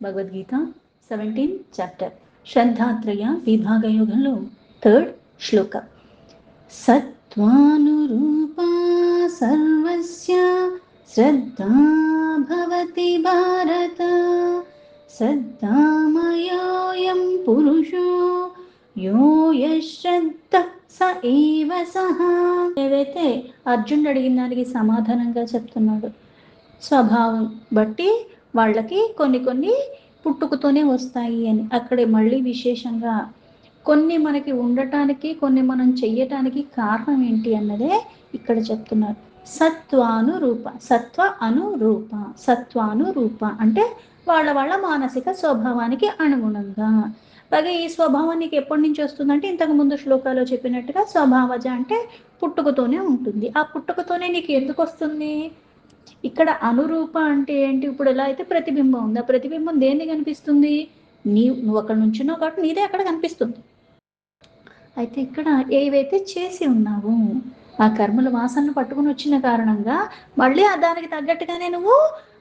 Bhagavad Gita 17th chapter శ్రద్ధాత్రయ విభాగయోగంలో 3rd శ్లోక. సత్వానురూపా సర్వస్య శ్రద్ధా భవతి భారత శ్రద్ధామయోయం పురుషో యో యశ్రద్ధ స ఏవ సహ. ఏదైతే అర్జునుడు అడిగిన దానికి సమాధానంగా చెప్తున్నాడు. స్వభావం బట్టి వాళ్ళకి కొన్ని పుట్టుకతోనే వస్తాయి అని. అక్కడే మళ్ళీ విశేషంగా కొన్ని మనకి ఉండటానికి, కొన్ని మనం చెయ్యటానికి కారణం ఏంటి అన్నదే ఇక్కడ చెప్తున్నారు. సత్వానురూప, సత్వ అనురూప, సత్వానురూప అంటే వాళ్ళ మానసిక స్వభావానికి అనుగుణంగా. పైగా ఈ స్వభావం నీకు ఎప్పటి నుంచి వస్తుందంటే ఇంతకు ముందు శ్లోకాలో చెప్పినట్టుగా స్వభావజ అంటే పుట్టుకతోనే ఉంటుంది. ఆ పుట్టుకతోనే నీకు ఎందుకు వస్తుంది? ఇక్కడ అనురూప అంటే ఏంటి? ఇప్పుడు ఎలా అయితే ప్రతిబింబం ఉంది, ఆ ప్రతిబింబం దేన్ని కనిపిస్తుంది? నువ్వు అక్కడ నుంచున్నావు కాబట్టి నీదే అక్కడ కనిపిస్తుంది. అయితే ఇక్కడ ఏవైతే చేసి ఉన్నావు, ఆ కర్మల వాసనను పట్టుకుని వచ్చిన కారణంగా మళ్ళీ దానికి తగ్గట్టుగానే నువ్వు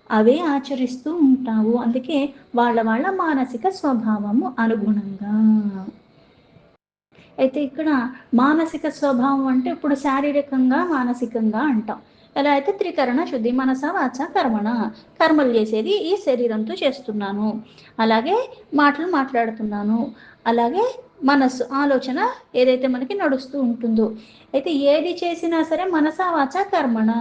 అవే ఆచరిస్తూ ఉంటావు. అందుకే వాళ్ళ మానసిక స్వభావము అనుగుణంగా. అయితే ఇక్కడ మానసిక స్వభావం అంటే ఇప్పుడు శారీరకంగా మానసికంగా అంటాం. ఎలా అయితే త్రికరణ శుద్ధి, మనస వాచ కర్మణ, కర్మలు చేసేది ఈ శరీరంతో చేస్తున్నాను, అలాగే మాటలు మాట్లాడుతున్నాను, అలాగే మనస్సు ఆలోచన ఏదైతే మనకి నడుస్తూ ఉంటుందో. అయితే ఏది చేసినా సరే మనస వాచ కర్మణ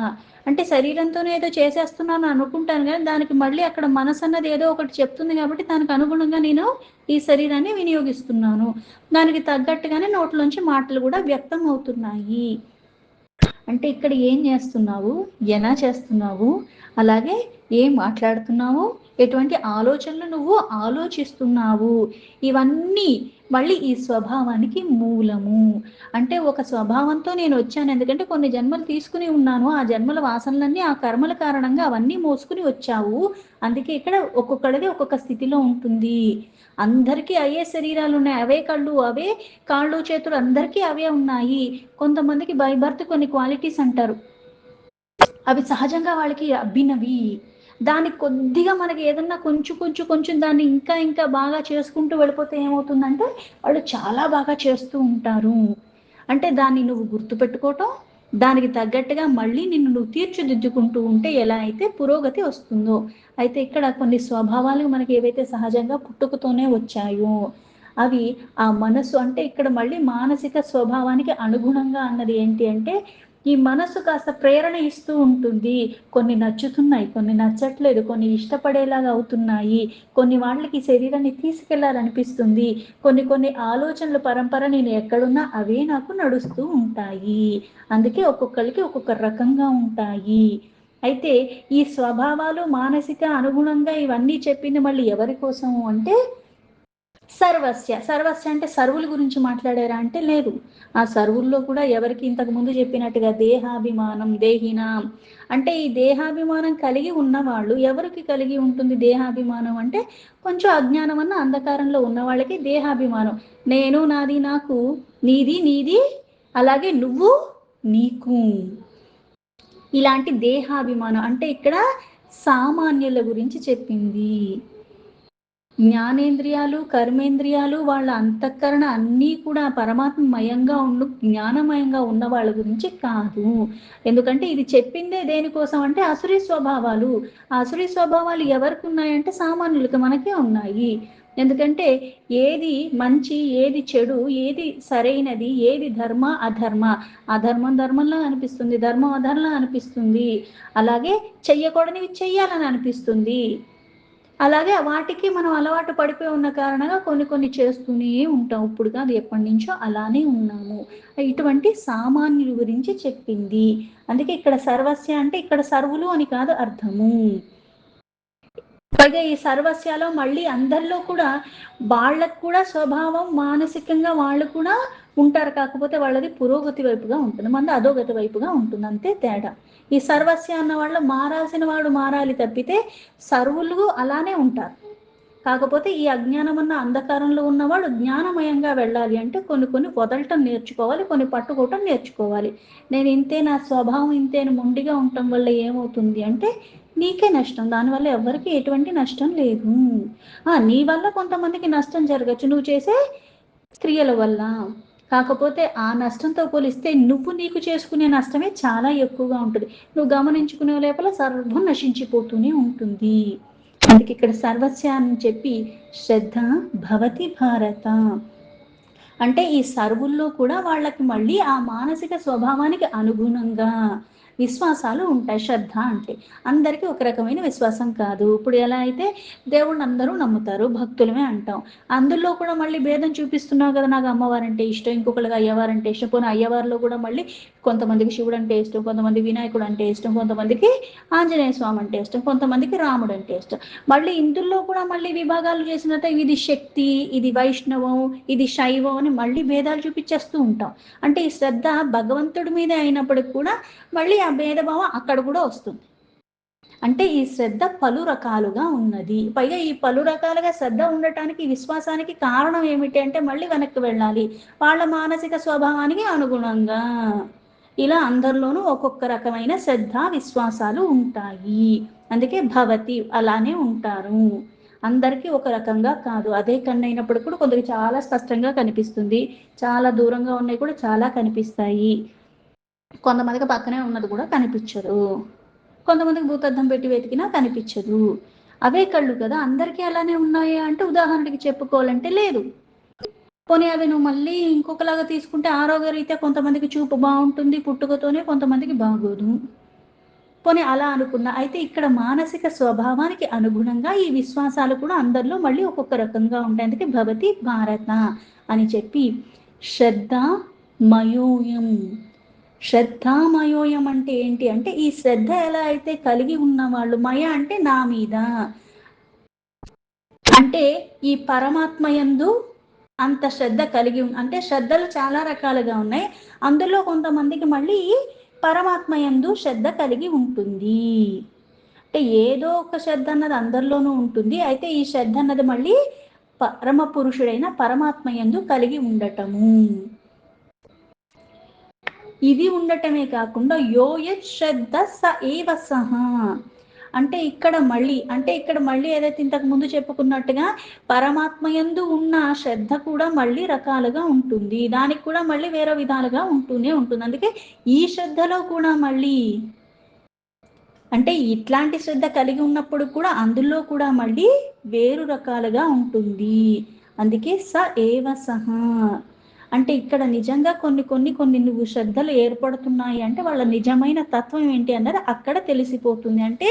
అంటే శరీరంతోనే ఏదో చేసేస్తున్నాను అనుకుంటాను, కానీ దానికి మళ్ళీ అక్కడ మనసు అన్నది ఏదో ఒకటి చెప్తుంది కాబట్టి దానికి అనుగుణంగా నేను ఈ శరీరాన్ని వినియోగిస్తున్నాను. దానికి తగ్గట్టుగానే నోట్లోంచి మాటలు కూడా వ్యక్తం అవుతున్నాయి. అంటే ఇక్కడ ఏం చేస్తున్నావు, ఎలా చేస్తున్నావు, అలాగే ఏం మాట్లాడుతున్నావు, ఎటువంటి ఆలోచనలు నువ్వు ఆలోచిస్తున్నావు, ఇవన్నీ మళ్ళీ ఈ స్వభావానికి మూలము. అంటే ఒక స్వభావంతో నేను వచ్చాను, ఎందుకంటే కొన్ని జన్మలు తీసుకుని ఉన్నాను, ఆ జన్మల వాసనలన్నీ ఆ కర్మల కారణంగా అవన్నీ మోసుకుని వచ్చావు. అందుకే ఇక్కడ ఒక్కొక్కడిది ఒక్కొక్క స్థితిలో ఉంటుంది. అందరికీ అవే శరీరాలు ఉన్నాయి, అవే కళ్ళు, అవే కాళ్ళు చేతులు అందరికీ అవే ఉన్నాయి. కొంతమందికి బై బర్త్ కొన్ని క్వాలిటీస్ అంటారు, అవి సహజంగా వాళ్ళకి అబ్బినవి. దానికి కొద్దిగా మనకి ఏదన్నా కొంచెం దాన్ని ఇంకా బాగా చేసుకుంటూ వెళ్ళిపోతే ఏమవుతుందంటే వాళ్ళు చాలా బాగా చేస్తూ ఉంటారు. అంటే దాన్ని నువ్వు గుర్తుపెట్టుకోవటం, దానికి తగ్గట్టుగా మళ్ళీ నిన్ను నువ్వు తీర్చిదిద్దుకుంటూ ఉంటే ఎలా అయితే పురోగతి వస్తుందో. అయితే ఇక్కడ కొన్ని స్వభావాలు మనకి ఏవైతే సహజంగా పుట్టుకతోనే వచ్చాయో అవి ఆ మనసు, అంటే ఇక్కడ మళ్ళీ మానసిక స్వభావానికి అనుగుణంగా అన్నది ఏంటి అంటే ఈ మనసు కాస్త ప్రేరణ ఇస్తూ ఉంటుంది. కొన్ని నచ్చుతున్నాయి, కొన్ని నచ్చట్లేదు, కొన్ని ఇష్టపడేలాగా అవుతున్నాయి, కొన్ని వాళ్ళకి శరీరాన్ని తీసుకెళ్లాలనిపిస్తుంది, కొన్ని ఆలోచనలు పరంపర నేను ఎక్కడున్నా అవే నాకు నడుస్తూ ఉంటాయి. అందుకే ఒక్కొక్కరికి ఒక్కొక్క రకంగా ఉంటాయి. అయితే ఈ స్వభావాలు మానసిక అనుగుణంగా ఇవన్నీ చెప్పింది మళ్ళీ ఎవరి కోసము అంటే సర్వస్య అంటే సర్వుల గురించి మాట్లాడారా అంటే లేదు. ఆ సర్వుల్లో కూడా ఎవరికి ఇంతకు ముందు చెప్పినట్టుగా దేహాభిమానం, దేహినాం అంటే ఈ దేహాభిమానం కలిగి ఉన్నవాళ్ళు, ఎవరికి కలిగి ఉంటుంది దేహాభిమానం అంటే కొంచెం అజ్ఞానం అన్న అంధకారంలో ఉన్న వాళ్ళకి దేహాభిమానం. నేను, నాది, నాకు, నీది నీది, అలాగే నువ్వు నీకు, ఇలాంటి దేహాభిమానం. అంటే ఇక్కడ సామాన్యుల గురించి చెప్పింది. జ్ఞానేంద్రియాలు, కర్మేంద్రియాలు, వాళ్ళ అంతఃకరణ అన్నీ కూడా పరమాత్మమయంగా జ్ఞానమయంగా ఉన్న వాళ్ళ గురించి కాదు. ఎందుకంటే ఇది చెప్పిందే దేనికోసం అంటే అసురీ స్వభావాలు. ఆ అసురీ స్వభావాలు ఎవరికి ఉన్నాయంటే సామాన్యులకి, మనకే ఉన్నాయి. ఎందుకంటే ఏది మంచి, ఏది చెడు, ఏది సరైనది, ఏది ధర్మ అధర్మ, అధర్మం ధర్మంలా అనిపిస్తుంది, ధర్మం అధర్మంలా అనిపిస్తుంది, అలాగే చెయ్యకూడనివి చెయ్యాలని అనిపిస్తుంది. అలాగే వాటికి మనం అలవాటు పడిపోయి ఉన్న కారణంగా కొన్ని చేస్తూనే ఉంటాం. ఇప్పుడు కాదు, ఎప్పటి నుంచో అలానే ఉన్నాము. ఇటువంటి సామాన్యుల గురించి చెప్పింది. అందుకే ఇక్కడ సర్వస్య అంటే ఇక్కడ సర్వులు అని కాదు అర్థము. పైగా ఈ సర్వస్యాలో మళ్ళీ అందరిలో కూడా వాళ్ళకు కూడా స్వభావం మానసికంగా వాళ్ళు కూడా ఉంటారు, కాకపోతే వాళ్ళది పురోగతి వైపుగా ఉంటుంది, మంది అధోగతి వైపుగా ఉంటుంది, అంతే తేడా. ఈ సర్వస్య అన్న వాళ్ళు మారాల్సిన వాడు మారాలి తప్పితే సర్వులు అలానే ఉంటారు. కాకపోతే ఈ అజ్ఞానం అన్న అంధకారంలో ఉన్నవాడు జ్ఞానమయంగా వెళ్ళాలి అంటే కొన్ని వదలటం నేర్చుకోవాలి, కొన్ని పట్టుకోవటం నేర్చుకోవాలి. నేను ఇంతే, నా స్వభావం ఇంతే అని మొండిగా ఉండటం వల్ల ఏమవుతుంది అంటే నీకే నష్టం. దానివల్ల ఎవరికి ఎటువంటి నష్టం లేదు. నీ వల్ల కొంతమందికి నష్టం జరగచ్చు నువ్వు చేసే క్రియల వల్ల. కాకపోతే ఆ నష్టంతో పోలిస్తే నువ్వు నీకు చేసుకునే నష్టమే చాలా ఎక్కువగా ఉంటుంది. నువ్వు గమనించుకునే లోపల సర్వం నశించిపోతూనే ఉంటుంది. అందుకే ఇక్కడ సర్వస్య అని చెప్పి శ్రద్ధ భవతి భారత అంటే ఈ సర్వుల్లో కూడా వాళ్ళకి మళ్ళీ ఆ మానసిక స్వభావానికి అనుగుణంగా విశ్వాసాలు ఉంటాయి. శ్రద్ధ అంటే అందరికీ ఒక రకమైన విశ్వాసం కాదు. ఇప్పుడు ఎలా అయితే దేవుణ్ణి అందరూ నమ్ముతారు, భక్తులమే అంటాం. అందులో కూడా మళ్ళీ భేదం చూపిస్తున్నావు కదా, నాకు అమ్మవారంటే ఇష్టం, ఇంకొకరికి అయ్యవారంటే ఇష్టం. పోనీ అయ్యవారిలో కూడా మళ్ళీ కొంతమందికి శివుడు అంటే ఇష్టం, కొంతమంది వినాయకుడు అంటే ఇష్టం, కొంతమందికి ఆంజనేయ స్వామి అంటే ఇష్టం, కొంతమందికి రాముడు అంటే ఇష్టం. మళ్ళీ ఇందులో కూడా మళ్ళీ విభాగాలు చేసినట్టే ఇది శక్తి, ఇది వైష్ణవం, ఇది శైవం అని మళ్ళీ భేదాలు చూపించేస్తూ ఉంటాం. అంటే ఈ శ్రద్ధ భగవంతుడి మీదే అయినప్పటికి కూడా మళ్ళీ ఆ భేదభావం అక్కడ కూడా వస్తుంది. అంటే ఈ శ్రద్ధ పలు రకాలుగా ఉన్నది. పైగా ఈ పలు రకాలుగా శ్రద్ధ ఉండటానికి విశ్వాసానికి కారణం ఏమిటి అంటే మళ్ళీ వెనక్కి వెళ్ళాలి, వాళ్ళ మానసిక స్వభావానికి అనుగుణంగా. ఇలా అందరిలోనూ ఒక్కొక్క రకమైన శ్రద్ధ విశ్వాసాలు ఉంటాయి. అందుకే భవతి అలానే ఉంటారు. అందరికీ ఒక రకంగా కాదు. అదే కన్ను అయినప్పుడు కూడా కొందరికి చాలా స్పష్టంగా కనిపిస్తుంది, చాలా దూరంగా ఉన్నాయి కూడా చాలా కనిపిస్తాయి, కొంతమందికి పక్కనే ఉన్నది కూడా కనిపించదు, కొంతమందికి భూతద్దం పెట్టి వెతికినా కనిపించదు. అవే కళ్ళు కదా, అందరికీ అలానే ఉన్నాయి అంటే ఉదాహరణకి చెప్పుకోవాలంటే లేదు. పోనీ అవి నువ్వు మళ్ళీ ఇంకొకలాగా తీసుకుంటే ఆరోగ్యరీత్యా కొంతమందికి చూపు బాగుంటుంది, పుట్టుకతోనే కొంతమందికి బాగోదు. పోనీ అలా అనుకున్నా. అయితే ఇక్కడ మానసిక స్వభావానికి అనుగుణంగా ఈ విశ్వాసాలు కూడా అందరిలో మళ్ళీ ఒక్కొక్క రకంగా ఉంటాయి. అందుకే భవతి భారత అని చెప్పి శ్రద్ధ మయోయం. శ్రద్ధామయోయం అంటే ఏంటి అంటే ఈ శ్రద్ధ ఎలా అయితే కలిగి ఉన్న వాళ్ళు, మయ అంటే నా మీద, అంటే ఈ పరమాత్మ యందు అంత శ్రద్ధ కలిగి అంటే శ్రద్ధలు చాలా రకాలుగా ఉన్నాయి. అందులో కొంతమందికి మళ్ళీ పరమాత్మ యందు శ్రద్ధ కలిగి ఉంటుంది. అంటే ఏదో ఒక శ్రద్ధ అన్నది అందరిలోనూ ఉంటుంది. అయితే ఈ శ్రద్ధ అన్నది మళ్ళీ పరమ పురుషుడైన పరమాత్మ యందు కలిగి ఉండటము. ఇది ఉండటమే కాకుండా యోయత్ శ్రద్ధ స ఏవ సహ అంటే ఇక్కడ మళ్ళీ ఏదైతే ఇంతకు ముందు చెప్పుకున్నట్టుగా పరమాత్మయందు ఉన్న శ్రద్ధ కూడా మళ్ళీ రకాలుగా ఉంటుంది. దానికి కూడా మళ్ళీ వేరే విధాలుగా ఉంటూనే ఉంటుంది. అందుకే ఈ శ్రద్ధలో కూడా మళ్ళీ అంటే ఇట్లాంటి శ్రద్ధ కలిగి ఉన్నప్పుడు కూడా అందులో కూడా మళ్ళీ వేరు రకాలుగా ఉంటుంది. అందుకే స ఏవ సహ అంటే ఇక్కడ నిజంగా కొన్ని నువ్వు శ్రద్ధలు ఏర్పడుతున్నాయి అంటే వాళ్ళ నిజమైన తత్వం ఏంటి అన్నది అక్కడ తెలిసిపోతుంది. అంటే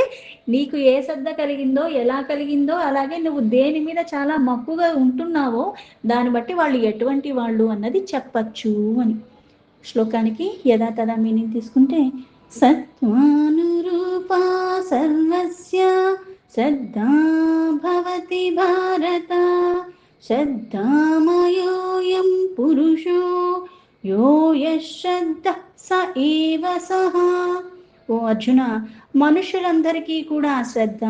నీకు ఏ శ్రద్ధ కలిగిందో, ఎలా కలిగిందో, అలాగే నువ్వు దేని మీద చాలా మక్కువగా ఉంటున్నావో దాన్ని బట్టి వాళ్ళు ఎటువంటి వాళ్ళు అన్నది చెప్పచ్చు అని. శ్లోకానికి యథాతథా మీనింగ్ తీసుకుంటే సత్వానురూపా సర్వస్య శ్రద్ధా భవతి భారత శ్రద్ధామయోయం పురుషో యో యశ్రద్ధ స ఏవ సహ. ఓ అర్జున, మనుషులందరికీ కూడా శ్రద్ధ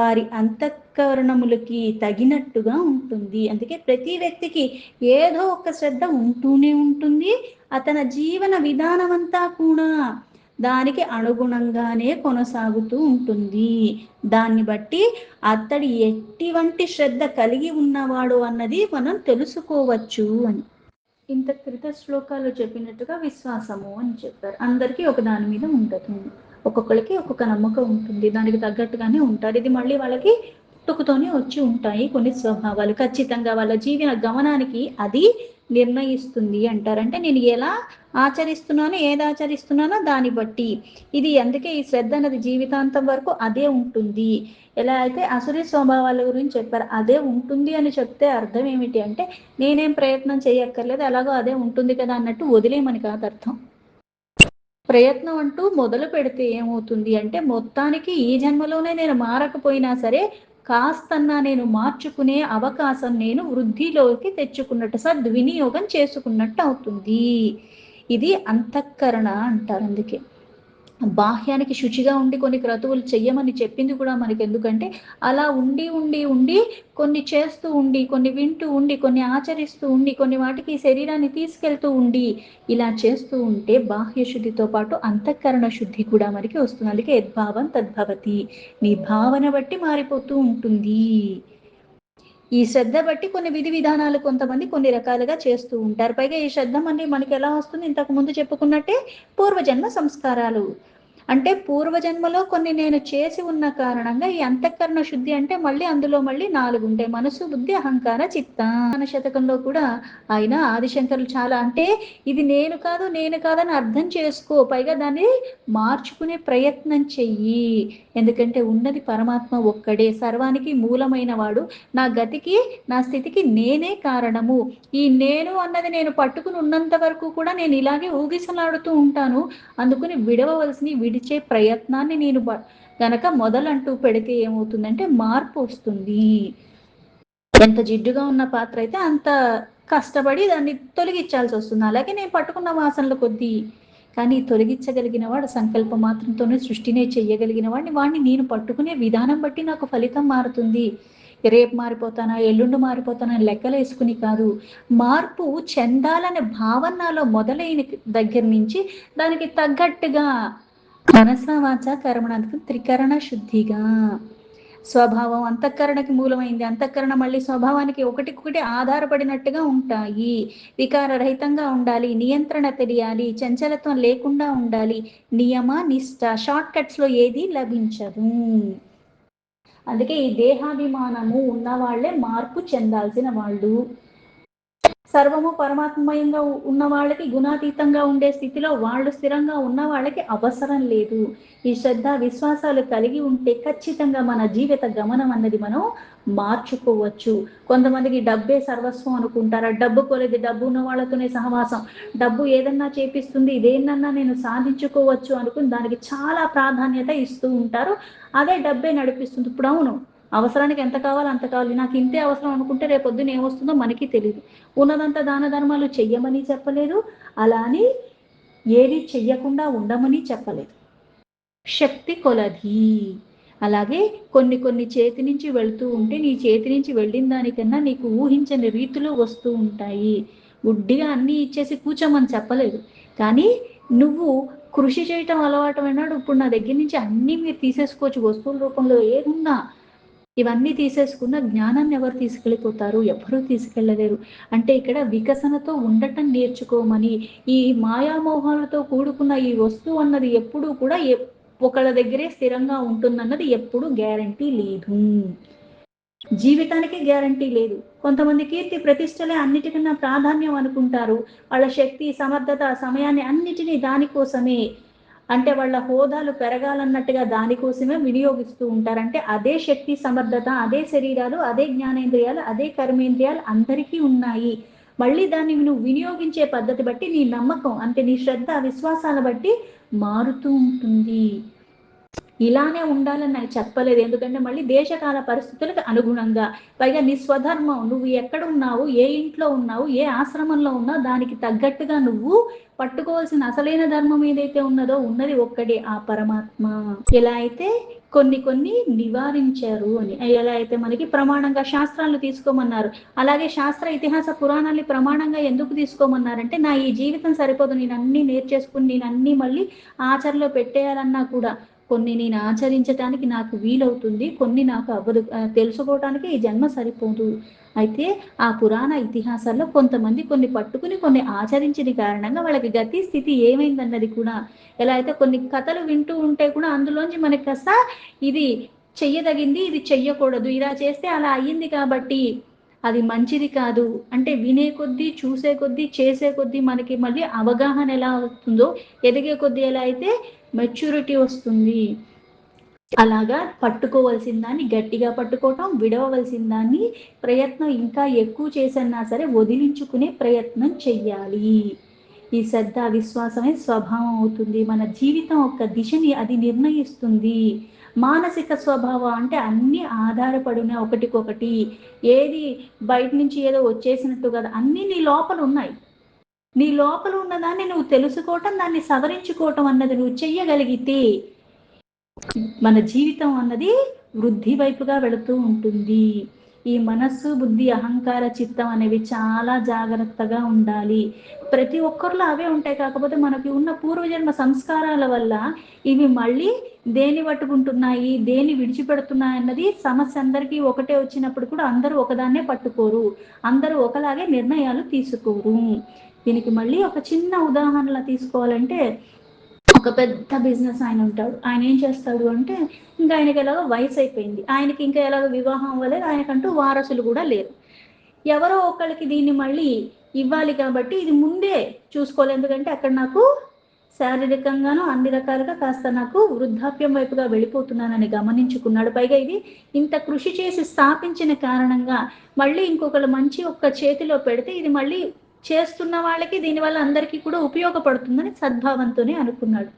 వారి అంతఃకరణములకి తగినట్టుగా ఉంటుంది. అందుకే ప్రతి వ్యక్తికి ఏదో ఒక శ్రద్ధ ఉంటూనే ఉంటుంది. అతని జీవన విధానం అంతా కూడా దానికి అనుగుణంగానే కొనసాగుతూ ఉంటుంది. దాన్ని బట్టి అతడి ఎటువంటి శ్రద్ధ కలిగి ఉన్నవాడు అన్నది మనం తెలుసుకోవచ్చు అని. ఇంత క్రిత శ్లోకాలు చెప్పినట్టుగా విశ్వాసము అని చెప్పారు. అందరికీ ఒక దాని మీద ఉండదు, ఒక్కొక్కరికి ఒక్కొక్క నమ్మకం ఉంటుంది, దానికి తగ్గట్టుగానే ఉంటారు. ఇది మళ్ళీ వాళ్ళకి పుట్టుకతోనే వచ్చి ఉంటాయి కొన్ని స్వభావాలు. ఖచ్చితంగా వాళ్ళ జీవన గమనానికి అది నిర్ణయిస్తుంది అంటారు. అంటే నేను ఎలా ఆచరిస్తున్నానో, ఏది ఆచరిస్తున్నానో దాన్ని బట్టి ఇది. అందుకే ఈ శ్రద్ధ అన్నది జీవితాంతం వరకు అదే ఉంటుంది. ఎలా అయితే అసురీ స్వభావాల గురించి చెప్పారు, అదే ఉంటుంది అని చెప్తే అర్థం ఏమిటి అంటే నేనేం ప్రయత్నం చేయక్కర్లేదు, అలాగో అదే ఉంటుంది కదా అన్నట్టు వదిలేమని కాదు అర్థం. ప్రయత్నం అంటూ మొదలు పెడితే ఏమవుతుంది అంటే మొత్తానికి ఈ జన్మలోనే నేను మారకపోయినా సరే కాస్తన్నా నేను మార్చుకునే అవకాశం నేను వృద్ధిలోకి తెచ్చుకున్నట్టు, సద్వినియోగం చేసుకున్నట్టు అవుతుంది. ఇది అంతఃకరణ అంటారు. అందుకే బాహ్యానికి శుచిగా ఉండి కొన్ని క్రతువులు చెయ్యమని చెప్పింది కూడా మనకి ఎందుకంటే, అలా ఉండి ఉండి ఉండి కొన్ని చేస్తూ ఉండి, కొన్ని వింటూ ఉండి, కొన్ని ఆచరిస్తూ ఉండి, కొన్ని వాటికి శరీరాన్ని తీసుకెళ్తూ ఉండి, ఇలా చేస్తూ ఉంటే బాహ్య శుద్ధితో పాటు అంతఃకరణ శుద్ధి కూడా మనకి వస్తుంది. అందుకే యద్భావం తద్భవతి, నీ భావన బట్టి మారిపోతూ ఉంటుంది. ఈ శ్రద్ధ బట్టి కొన్ని విధి విధానాలు కొంతమంది కొన్ని రకాలుగా చేస్తూ ఉంటారు. పైగా ఈ శ్రద్ధ మనకి ఎలా వస్తుంది, ఇంతకు ముందు చెప్పుకున్నట్టే పూర్వజన్మ సంస్కారాలు. అంటే పూర్వజన్మలో కొన్ని నేను చేసి ఉన్న కారణంగా ఈ అంతఃకరణ శుద్ధి అంటే మళ్ళీ అందులో మళ్ళీ 4 ఉంటాయి: మనసు, బుద్ధి, అహంకార, చిత్త. శతకంలో కూడా ఆయన ఆదిశంకరులు చాలా అంటే ఇది నేను కాదు నేను కాదని అర్థం చేసుకో, పైగా దాన్ని మార్చుకునే ప్రయత్నం చెయ్యి. ఎందుకంటే ఉన్నది పరమాత్మ ఒక్కడే, సర్వానికి మూలమైన వాడు. నా గతికి నా స్థితికి నేనే కారణము. ఈ నేను అన్నది నేను పట్టుకుని ఉన్నంత వరకు కూడా నేను ఇలాగే ఊగిసలాడుతూ ఉంటాను. అందుకని విడవవలసిన విడిచే ప్రయత్నాన్ని నేను గనక మొదలంటూ పెడితే ఏమవుతుందంటే మార్పు వస్తుంది. ఎంత జిడ్డుగా ఉన్న పాత్ర అయితే అంత కష్టపడి దాన్ని తొలగించాల్సి వస్తుంది. అలాగే నేను పట్టుకున్న వాసనల కొద్దీ, కానీ తొలగించగలిగిన వాడు సంకల్ప మాత్రంతోనే సృష్టినే చెయ్యగలిగిన వాడిని నేను పట్టుకునే విధానం బట్టి నాకు ఫలితం మారుతుంది. రేపు మారిపోతానా, ఎల్లుండి మారిపోతానా లెక్కలు వేసుకుని కాదు, మార్పు చెందాలనే భావన నాలో మొదలైన దగ్గర నుంచి దానికి తగ్గట్టుగా మనస వాచ కర్మణకు త్రికరణ శుద్ధిగా. స్వభావం అంతఃకరణకి మూలమైంది, అంతఃకరణ మళ్ళీ స్వభావానికి ఒకటికొకటి ఆధారపడినట్టుగా ఉంటాయి. వికారరహితంగా ఉండాలి, నియంత్రణ తెలియాలి, చంచలత్వం లేకుండా ఉండాలి, నియమ నిష్ట. షార్ట్ కట్స్ లో ఏది లభించదు. అందుకే ఈ దేహాభిమానము ఉన్న వాళ్ళే మార్పు చెందాల్సిన వాళ్ళు. సర్వము పరమాత్మయంగా ఉన్న వాళ్ళకి, గుణాతీతంగా ఉండే స్థితిలో వాళ్ళు స్థిరంగా ఉన్న వాళ్ళకి అవసరం లేదు. ఈ శ్రద్ధ విశ్వాసాలు కలిగి ఉంటే ఖచ్చితంగా మన జీవిత గమనం అన్నది మనం మార్చుకోవచ్చు. కొంతమందికి డబ్బే సర్వస్వం అనుకుంటారు. డబ్బు కొలది, డబ్బు ఉన్న వాళ్ళతోనే సహవాసం, డబ్బు ఏదన్నా చేపిస్తుంది, ఇదేనన్నా నేను సాధించుకోవచ్చు అనుకుని దానికి చాలా ప్రాధాన్యత ఇస్తూ ఉంటారు. అదే డబ్బే నడిపిస్తుంది. ఇప్పుడు అవును, అవసరానికి ఎంత కావాలో అంత కావాలి, నాకు ఇంతే అవసరం అనుకుంటే రేపొద్దున ఏమొస్తుందో మనకి తెలియదు. ఉన్నదంతా దాన ధర్మాలు చెయ్యమని చెప్పలేదు, అలా అని ఏది చెయ్యకుండా ఉండమని చెప్పలేదు. శక్తి కొలది. అలాగే కొన్ని కొన్ని చేతి నుంచి వెళ్తూ ఉంటే నీ చేతి నుంచి వెళ్ళిన దానికన్నా నీకు ఊహించని రీతిలో వస్తూ ఉంటాయి. గుడ్డిగా అన్నీ ఇచ్చేసి కూర్చోమని చెప్పలేదు, కానీ నువ్వు కృషి చేయటం అలవాటు అయినాడు. ఇప్పుడు నా దగ్గర నుంచి అన్నీ మీరు తీసేసుకోవచ్చు, వస్తువుల రూపంలో ఏదున్నా ఇవన్నీ తీసేసుకున్న జ్ఞానాన్ని ఎవరు తీసుకెళ్ళిపోతారు? ఎవరూ తీసుకెళ్ళలేరు. అంటే ఇక్కడ వికసనతో ఉండటం నేర్చుకోమని. ఈ మాయామోహాలతో కూడుకున్న ఈ వస్తువు అన్నది ఎప్పుడూ కూడా ఒకళ్ళ దగ్గరే స్థిరంగా ఉంటుందన్నది ఎప్పుడూ గ్యారంటీ లేదు. జీవితానికి గ్యారంటీ లేదు. కొంతమంది కీర్తి ప్రతిష్టలే అన్నిటికన్నా ప్రాధాన్యం అనుకుంటారు. వాళ్ళ శక్తి, సమర్థత, సమయాన్ని అన్నిటినీ దానికోసమే, అంటే వాళ్ళ హోదాలు పెరగాలన్నట్టుగా దానికోసమే వినియోగిస్తూ ఉంటారు. అంటే అదే శక్తి, సమర్థత, అదే శరీరాలు, అదే జ్ఞానేంద్రియాలు, అదే కర్మేంద్రియాలు అందరికీ ఉన్నాయి. మళ్ళీ దాన్ని నువ్వు వినియోగించే పద్ధతి బట్టి నీ నమ్మకం, అంటే నీ శ్రద్ధ, విశ్వాసాల బట్టి మారుతూ ఉంటుంది. ఇలానే ఉండాలని నాకు చెప్పలేదు. ఎందుకంటే మళ్ళీ దేశకాల పరిస్థితులకు అనుగుణంగా, పైగా నీ స్వధర్మం, నువ్వు ఎక్కడ ఉన్నావు, ఏ ఇంట్లో ఉన్నావు, ఏ ఆశ్రమంలో ఉన్నావు, దానికి తగ్గట్టుగా నువ్వు పట్టుకోవాల్సిన అసలైన ధర్మం ఏదైతే ఉన్నదో ఉన్నది ఒక్కడే, ఆ పరమాత్మ. ఎలా అయితే కొన్ని కొన్ని నివారించారు అని, ఎలా అయితే మనకి ప్రమాణంగా శాస్త్రాలను తీసుకోమన్నారు, అలాగే శాస్త్ర ఇతిహాస పురాణాన్ని ప్రమాణంగా ఎందుకు తీసుకోమన్నారంటే నా ఈ జీవితం సరిపోదు, నేను అన్ని నేర్చేసుకుని నేను అన్ని మళ్ళీ ఆచరణలో పెట్టేయాలన్నా కూడా కొన్ని నేను ఆచరించడానికి నాకు వీలవుతుంది, కొన్ని నాకు అవ్వదు, తెలుసుకోవటానికి ఈ జన్మ సరిపోదు. అయితే ఆ పురాణ ఇతిహాసాల్లో కొంతమంది కొన్ని పట్టుకుని కొన్ని ఆచరించిన కారణంగా వాళ్ళకి గతి స్థితి ఏమైందన్నది కూడా, ఎలా అయితే కొన్ని కథలు వింటూ ఉంటే కూడా అందులోంచి మనకి కాస్త ఇది చెయ్యదగింది, ఇది చెయ్యకూడదు, ఇలా చేస్తే అలా అయ్యింది కాబట్టి అది మంచిది కాదు అంటే వినే కొద్దీ, చూసే కొద్దీ, చేసే కొద్దీ మనకి మళ్ళీ అవగాహన ఎలా అవుతుందో, ఎదిగే కొద్దీ ఎలా అయితే మెచ్యూరిటీ వస్తుంది. అలాగా పట్టుకోవలసిన దాన్ని గట్టిగా పట్టుకోవటం, విడవలసిన దాన్ని ప్రయత్నం ఇంకా ఎక్కువ చేసన్నా సరే వదిలించుకునే ప్రయత్నం చెయ్యాలి. ఈ శ్రద్ధ విశ్వాసమే స్వభావం అవుతుంది. మన జీవితం ఒక దిశని అది నిర్ణయిస్తుంది. మానసిక స్వభావం అంటే అన్ని ఆధారపడిన ఒకటికొకటి, ఏది బయట నుంచి ఏదో వచ్చేసినట్టు కదా, అన్నీ నీ లోపల ఉన్నాయి. నీ లోపల ఉన్నదాన్ని నువ్వు తెలుసుకోవటం, దాన్ని సవరించుకోవటం అన్నది నువ్వు చెయ్యగలిగితే మన జీవితం అన్నది వృద్ధి వైపుగా వెళుతూ ఉంటుంది. ఈ మనస్సు, బుద్ధి, అహంకార, చిత్తం అనేవి చాలా జాగ్రత్తగా ఉండాలి. ప్రతి ఒక్కరిలో అవే ఉంటాయి. కాకపోతే మనకి ఉన్న పూర్వజన్మ సంస్కారాల వల్ల ఇవి మళ్ళీ దేని పట్టుకుంటున్నాయి, దేని విడిచిపెడుతున్నాయి అన్నది సమస్య. అందరికీ ఒకటే వచ్చినప్పుడు కూడా అందరూ ఒకదాన్నే పట్టుకోరు, అందరూ ఒకలాగే నిర్ణయాలు తీసుకోరు. దీనికి మళ్ళీ ఒక చిన్న ఉదాహరణ తీసుకోవాలంటే, ఒక పెద్ద బిజినెస్ ఆయన ఉంటాడు. ఆయన ఏం చేస్తాడు అంటే, ఇంకా ఆయనకి ఎలాగో వయసు అయిపోయింది, ఆయనకి ఇంకా ఎలాగో వివాహం అవ్వలేదు, ఆయనకంటూ వారసులు కూడా లేరు. ఎవరో ఒకళ్ళకి దీన్ని మళ్ళీ ఇవ్వాలి కాబట్టి ఇది ముందే చూసుకోలేదు. ఎందుకంటే అక్కడ నాకు శారీరకంగాను అన్ని రకాలుగా కాస్త నాకు వృద్ధాప్యం వైపుగా వెళ్ళిపోతున్నానని గమనించుకున్నాడు. పైగా ఇది ఇంత కృషి చేసి స్థాపించిన కారణంగా మళ్ళీ ఇంకొకళ్ళు మంచి ఒక్క చేతిలో పెడితే ఇది మళ్ళీ చేస్తున్న వాళ్ళకి దీనివల్ల అందరికీ కూడా ఉపయోగపడుతుందని సద్భావంతోనే అనుకున్నాడు.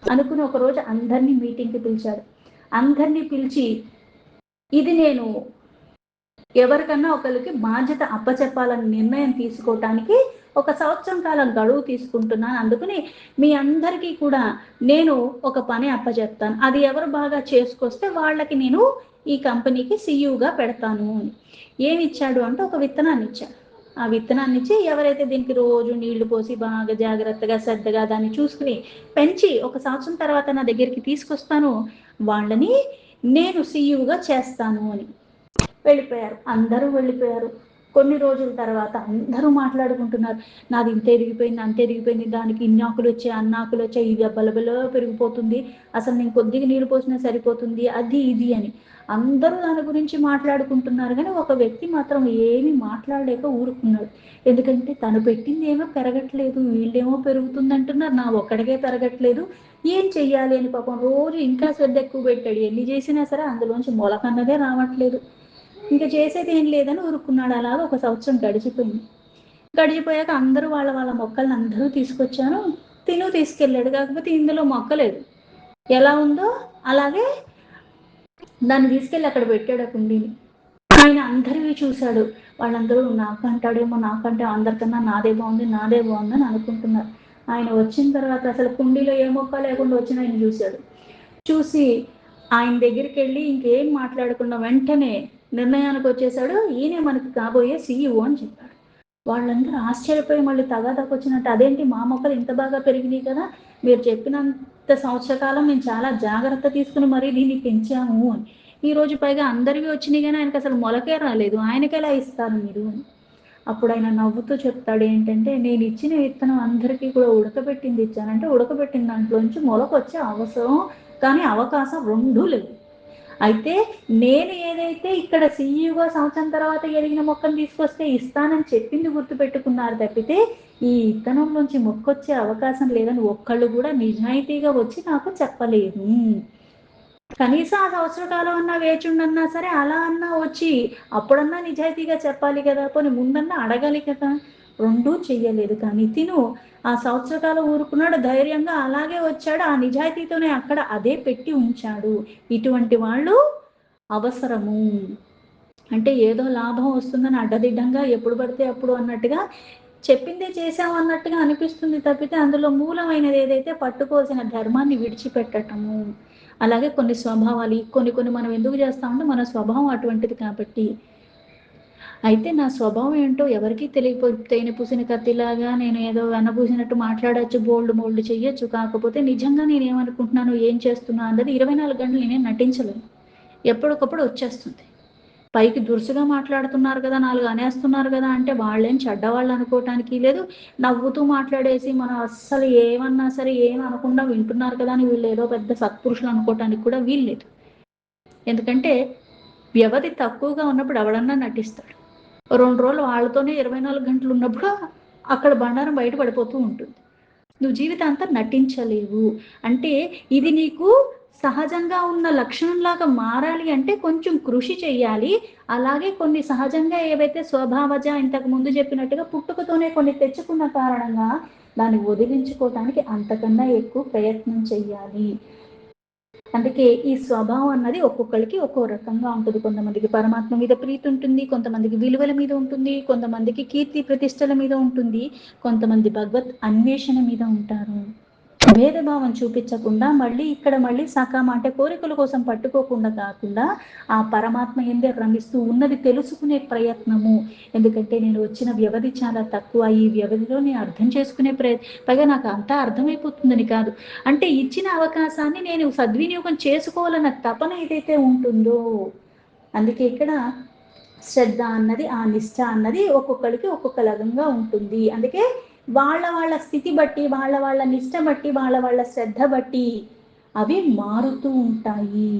అనుకుని ఒకరోజు అందరినీ మీటింగ్కి పిలిచాడు. అందరినీ పిలిచి, ఇది నేను ఎవరికన్నా ఒకరికి బాధ్యత అప్పచెప్పాలని నిర్ణయం తీసుకోవటానికి 1 సంవత్సరం కాలం గడువు తీసుకుంటున్నాను. అందుకని మీ అందరికీ కూడా నేను ఒక పని అప్పచెప్తాను, అది ఎవరు బాగా చేసుకొస్తే వాళ్ళకి నేను ఈ కంపెనీకి సీఈఓగా పెడతాను అని. ఏమి ఇచ్చాడు అంటే ఒక విత్తనాన్ని ఇచ్చాడు. ఆ విత్తనాన్ని ఇచ్చి ఎవరైతే దీనికి రోజు నీళ్లు పోసి బాగా జాగ్రత్తగా శ్రద్ధగా దాన్ని చూసుకుని పెంచి 1 సంవత్సరం తర్వాత నా దగ్గరికి తీసుకొస్తాను, వాళ్ళని నేను సీఈఓగా చేస్తాను అని. వెళ్ళిపోయారు. అందరూ వెళ్ళిపోయారు. కొన్ని రోజుల తర్వాత అందరూ మాట్లాడుకుంటున్నారు, నాది ఇంత ఎరిగిపోయింది, అంత ఎరిగిపోయింది, దానికి ఇన్ని ఆకులు వచ్చాయి, అన్ని ఆకులు వచ్చాయి, ఇది బలబలో పెరిగిపోతుంది, అసలు నేను కొద్దిగా నీళ్ళు పోసినా సరిపోతుంది, అది ఇది అని. అందరూ దాని గురించి మాట్లాడుకుంటున్నారు. కానీ ఒక వ్యక్తి మాత్రం ఏమీ మాట్లాడలేక ఊరుకున్నాడు. ఎందుకంటే తను పెట్టింది ఏమో పెరగట్లేదు, వీళ్ళేమో పెరుగుతుంది అంటున్నారు, నా ఒక్కడికే పెరగట్లేదు, ఏం చెయ్యాలి అని పాపం రోజు ఇంకా శ్రద్ధ ఎక్కువ పెట్టాడు. ఎన్ని చేసినా సరే అందులోంచి మొలకన్నదే రావట్లేదు. ఇంకా చేసేది ఏం లేదని ఊరుకున్నాడు. అలాగా 1 సంవత్సరం గడిచిపోయింది. గడిచిపోయాక అందరూ వాళ్ళ వాళ్ళ మొక్కలను అందరూ తీసుకొచ్చారు. తీసుకెళ్ళాడు. కాకపోతే ఇందులో మొక్క లేదు. ఎలా ఉందో అలాగే దాన్ని తీసుకెళ్ళి అక్కడ పెట్టాడు ఆ కుండీని. ఆయన అందరివి చూశాడు. వాళ్ళందరూ నాకంటాడేమో, నాకంటే అందరికన్నా నాదే బాగుంది, నాదే బాగుందని అనుకుంటున్నారు. ఆయన వచ్చిన తర్వాత అసలు కుండీలో ఏ మొక్క లేకుండా వచ్చిన ఆయన చూశాడు. చూసి ఆయన దగ్గరికి వెళ్ళి ఇంకేం మాట్లాడకుండా వెంటనే నిర్ణయానికి వచ్చేసాడు, ఈయనే మనకి కాబోయే సీఈఓ అని చెప్పాడు. వాళ్ళందరూ ఆశ్చర్యపోయి మళ్ళీ తగాదాకు వచ్చినట్టు, అదేంటి మా మొక్కలు ఇంత బాగా పెరిగినాయి కదా, మీరు చెప్పినంత సంవత్సర కాలం మేము చాలా జాగ్రత్త తీసుకుని మరీ దీన్ని పెంచాము అని. ఈరోజు పైగా అందరివి వచ్చినాయి కానీ ఆయనకు అసలు మొలకే రాలేదు, ఆయనకి ఎలా ఇస్తారు మీరు అని. అప్పుడు ఆయన నవ్వుతూ చెప్తాడు ఏంటంటే, నేను ఇచ్చిన విత్తనం అందరికీ కూడా ఉడకబెట్టింది ఇచ్చానంటే, ఉడకబెట్టిన దాంట్లోంచి మొలక వచ్చే అవసరం కానీ అవకాశం రెండూ లేవు. అయితే నేను ఏదైతే ఇక్కడ సీఈఓగా సంవత్సరం తర్వాత ఎదిగిన మొక్కను తీసుకొస్తే ఇస్తానని చెప్పింది గుర్తుపెట్టుకున్నారు తప్పితే, ఈ విత్తనంలోంచి మొక్క వచ్చే అవకాశం లేదని ఒక్కళ్ళు కూడా నిజాయితీగా వచ్చి నాకు చెప్పలేదు. కనీసం ఆ సంవత్సర కాలం అన్నా వేచుండన్నా సరే, అలా అన్నా వచ్చి అప్పుడన్నా నిజాయితీగా చెప్పాలి కదా, పోనీ ముందన్నా అడగాలి కదా. రెండూ చెయ్యలేదు. కానీ తిను ఆ సంవత్సర కాలం ఊరుకున్నాడు, ధైర్యంగా అలాగే వచ్చాడు, ఆ నిజాయితీతోనే అక్కడ అదే పెట్టి ఉంచాడు. ఇటువంటి వాళ్ళు అవసరము. అంటే ఏదో లాభం వస్తుందని అడ్డదిడ్డంగా ఎప్పుడు పడితే అప్పుడు అన్నట్టుగా చెప్పిందే చేసాము అన్నట్టుగా అనిపిస్తుంది తప్పితే, అందులో మూలమైనది ఏదైతే పట్టుకోవాల్సిన ధర్మాన్ని విడిచిపెట్టటము. అలాగే కొన్ని స్వభావాలు కొన్ని మనం ఎందుకు చేస్తామంటే మన స్వభావం అటువంటిది కాబట్టి. అయితే నా స్వభావం ఏంటో ఎవరికీ తేనె పూసిన కత్తిలాగా నేను ఏదో వెన్నపూసినట్టు మాట్లాడచ్చు, బోల్డ్ చెయ్యొచ్చు. కాకపోతే నిజంగా నేను ఏమనుకుంటున్నాను, ఏం చేస్తున్నా అన్నది 24 గంటలు నేను నటించలేను. ఎప్పటికప్పుడు వచ్చేస్తుంది. పైకి దురుసుగా మాట్లాడుతున్నారు కదా, 4 అనేస్తున్నారు కదా అంటే వాళ్ళేం చెడ్డవాళ్ళు అనుకోవటానికి లేదు. నవ్వుతూ మాట్లాడేసి మనం అస్సలు ఏమన్నా సరే ఏం అనకుండా వింటున్నారు కదా అని వీళ్ళు ఏదో పెద్ద సత్పురుషులు అనుకోవటానికి కూడా వీల్లేదు. ఎందుకంటే వ్యవధి తక్కువగా ఉన్నప్పుడు ఎవడన్నా నటిస్తాడు. 2 రోజులు వాళ్ళతోనే 24 గంటలు ఉన్నప్పుడు అక్కడ బండారం బయట పడిపోతూ ఉంటుంది. నువ్వు జీవితాంతం నటించలేవు. అంటే ఇది నీకు సహజంగా ఉన్న లక్షణంలాగా మారాలి అంటే కొంచెం కృషి చెయ్యాలి. అలాగే కొన్ని సహజంగా ఏవైతే స్వభావజ ఇంతకు ముందు చెప్పినట్టుగా పుట్టుకతోనే కొన్ని తెచ్చుకున్న కారణంగా దాన్ని వదిలించుకోవటానికి అంతకన్నా ఎక్కువ ప్రయత్నం చెయ్యాలి. అందుకే ఈ స్వభావం అన్నది ఒక్కొక్కరికి ఒక్కో రకంగా ఉంటుంది. కొంతమందికి పరమాత్మ మీద ప్రీతి ఉంటుంది, కొంతమందికి విలువల మీద ఉంటుంది, కొంతమందికి కీర్తి ప్రతిష్టల మీద ఉంటుంది, కొంతమంది భగవత్ అన్వేషణ మీద ఉంటారు. భేదభావం చూపించకుండా మళ్ళీ సకామ అంటే కోరికల కోసం పట్టుకోకుండా కాకుండా ఆ పరమాత్మ ఎందే రమిస్తూ ఉన్నది తెలుసుకునే ప్రయత్నము. ఎందుకంటే నేను వచ్చిన వ్యవధి చాలా తక్కువ, ఈ వ్యవధిలో నేను అర్థం చేసుకునే పైగా నాకు అంతా అర్థమైపోతుందని కాదు, అంటే ఇచ్చిన అవకాశాన్ని నేను సద్వినియోగం చేసుకోవాలన్న తపన ఏదైతే ఉంటుందో, అందుకే ఇక్కడ శ్రద్ధ అన్నది, ఆ నిష్ఠ అన్నది ఒక్కొక్కరికి ఒక్కొక్క లగంగా ఉంటుంది. అందుకే వాళ్ళ స్థితి బట్టి, వాళ్ళ నిష్ఠ బట్టి, వాళ్ళ శ్రద్ధ బట్టి అవి మారుతూ ఉంటాయి.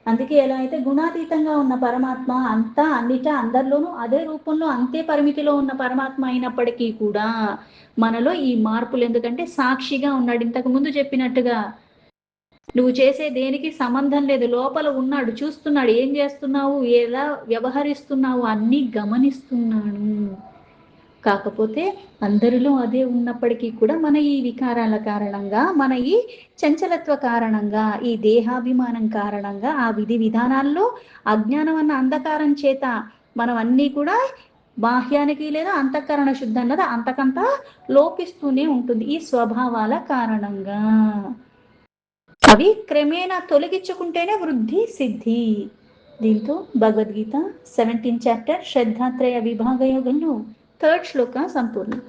అందుకే ఎలా అయితే గుణాతీతంగా ఉన్న పరమాత్మ అంతా అన్నిటా అందరిలోనూ అదే రూపంలో అంతే పరిమితిలో ఉన్న పరమాత్మ అయినప్పటికీ కూడా మనలో ఈ మార్పులు, ఎందుకంటే సాక్షిగా ఉన్నాడు. ఇంతకు ముందు చెప్పినట్టుగా నువ్వు చేసే దేనికి సంబంధం లేదు, లోపల ఉన్నాడు, చూస్తున్నాడు, ఏం చేస్తున్నావు, ఎలా వ్యవహరిస్తున్నావు అన్నీ గమనిస్తున్నాడు. కాకపోతే అందరిలో అదే ఉన్నప్పటికీ కూడా మన ఈ వికారాల కారణంగా, మన ఈ చంచలత్వ కారణంగా, ఈ దేహాభిమానం కారణంగా, ఆ విధి విధానాల్లో అజ్ఞానం అన్న అంధకారం చేత మనం అన్నీ కూడా బాహ్యానికి లేదా అంతఃకరణ శుద్ధి అన్నది అంతకంతా లోపిస్తూనే ఉంటుంది ఈ స్వభావాల కారణంగా. అవి క్రమేణా తొలగించుకుంటేనే వృద్ధి సిద్ధి. దీంతో భగవద్గీత 17th చాప్టర్ శ్రద్ధాత్రయ విభాగ యోగంలో 3rd శ్లోక సంపూర్ణం.